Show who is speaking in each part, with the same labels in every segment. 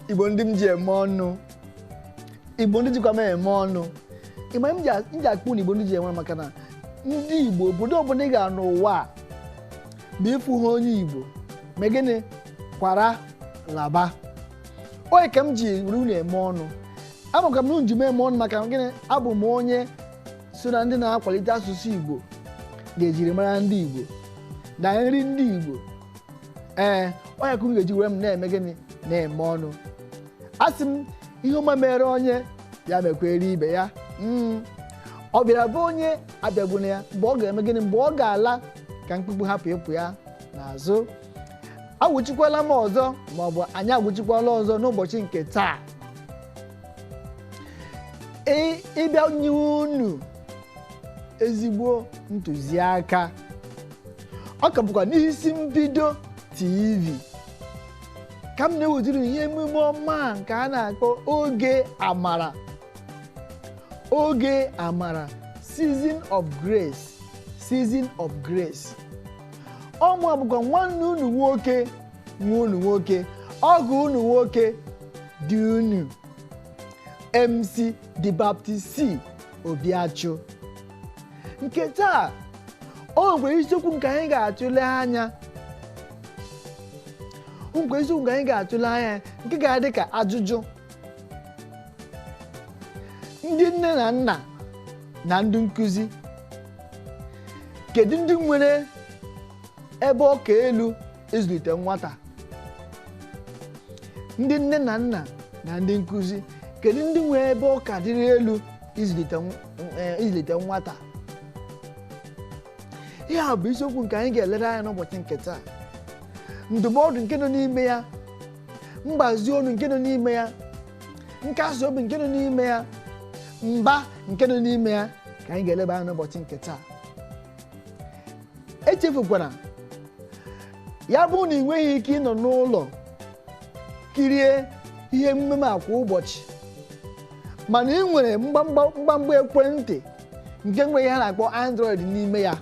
Speaker 1: Igbo ndị m ji eme ọnụ, Igbo ndị jikwa m eme ọnụ. Ịma m ji akpụ na Igbo ndị ji eme maka na ndị Igbo obodo ọbụla ị ga n'ụwa ma ịfụ ha onye Igbo ma gịnị kwara laba. Onye ka m ji ru na-eme ọnụ. Amaka m nji m eme ọnụ maka gịnị abụ m onye so na ndị na-akwalite asụsụ Igbo ga-ejiri mara ndị Igbo na nri ndị Igbo. Onye ka m ga-eji were m na-eme gịnị na-eme ọnụ. Asị m ihe ọma mere onye ya mekwere ibe ya. Ọ bịara bụ onye abịagbuna ya mgbe ọ ga-eme gịnị mgbe ọ ga-ala ka mkpukpu hapụ ịpụ ya n'azụ. Agwụchikwala m ọzọ maọbụ anyị agwụchikwala ọzọ n'ụbọchị nke taa ịbịa nye unu ezigbo ntụziaka. Ọ ka bụkwa n'isi mbido TV ka m na-ewetara ihe emume ọma nke a na-akpọ oge amara. Oge amara, season of grace, season of grace. Ọmụ bụkwa nwanne unu nwoke nwa unu nwoke, ọgụ unu nwoke dị unu, MC the Baptist C Obiachụ. Nke taa o nwere isiokwu nke anyị ga-atụle anya. Isiokwu nke anyị ga-atụle anya nke ga-adị ka ajụjụ. Ndị nne na nna na ndị nkụzi, kedu ndị nwere ebe ọka elu izulite nwata? Ndị nne na nna na ndị nkụzi, kedu ndị nwere ebe ọka dịrị elu izulite nwata? Ihe a bụ isiokwu nke anyị ga-elere anya n'ụbọchị nke taa. Ndụmọdụ nke nọ n'ime ya, mgbazi ọnụ nke nọ n'ime ya, nkasi obi nke nọ n'ime ya, mba nke nọ n'ime ya ka anyị ga-eleba anya n'ụbọchị nke taa. Echefukwana, ya bụ na ị nweghị ike ịnọ n'ụlọ kirie ihe mmemme a kwa ụbọchị, mana ị nwere mgbamgba ekwentị nke nwere ihe a na-akpọ Android n'ime ya,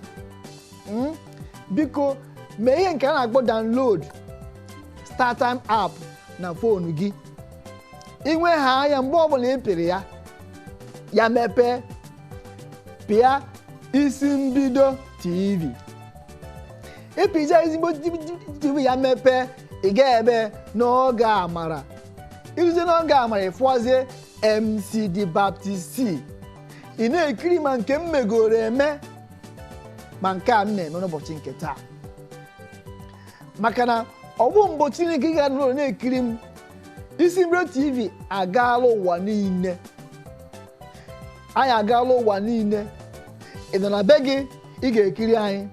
Speaker 1: biko mee ihe nke a na-akpọ download StarTime app na foonu gị. Inwe ha anya mgbe ọbụla ị pịrị ya, ya mepee pịa isi mbido TV. Ịpịja ezigbo TV ya mepee, ị ga-ebe n'oge amara. Iruzie n'oge amara ịfụazie MC the Baptist C. Ị na-ekiri ma nke m megoro eme ma nke a m na-eme n'ụbọchị nke taa. Maka na ọ bụ mbụ Chineke gara n'ụlọ na-ekiri m. Isi mbido TV agaala ụwa niile. Anyị agaala ụwa niile. Ị nọ na be gị, ị ga-ekiri anyị.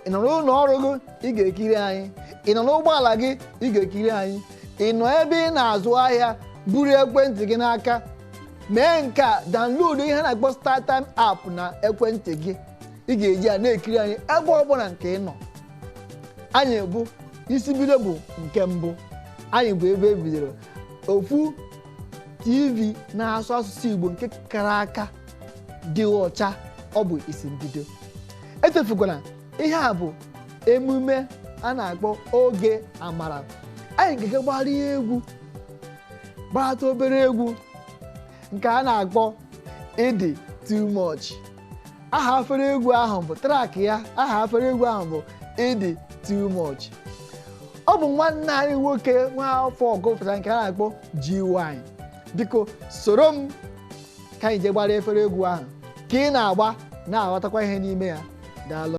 Speaker 1: Ị nọ n'ụlọ ọrụ gị, ị ga-ekiri anyị. Ị nọ n'ụgbọala gị, ị ga-ekiri anyị. Ị nọ ebe ị na-azụ ahịa, buru ekwentị gị n'aka, mee nke a, download ihe na-akpọ StarTime app na ekwentị gị. Ị ga-eji ya na-ekiri anyị ebe ọbụla nke ị nọ. Anyị bụ isi bido bụ nke mbụ. Anyị bụ ebe ebidoro ofu TV na-asụ asụsụ Igbo nke kara aka, dị ọcha. Ọ bụ isi mbido. Echefukwana, ihe a bụ emume a na-akpọ oge amara. Anyị ga-aga gbarịa egwu, gbarata obere egwu nke a na-akpọ ịdị too much. Aha afere egwu ahụ bụ track ya. Aha afere egwu ahụ bụ ịdị too much. Ọ bụ nwanne anyị nwoke nwa afọ ọgụpụta nke a na-akpọ GY. Biko soro m ka anyị je gbara efere egwu ahụ ka ị na-agba na-aghọtakwa ihe n'ime ya. Daalụ.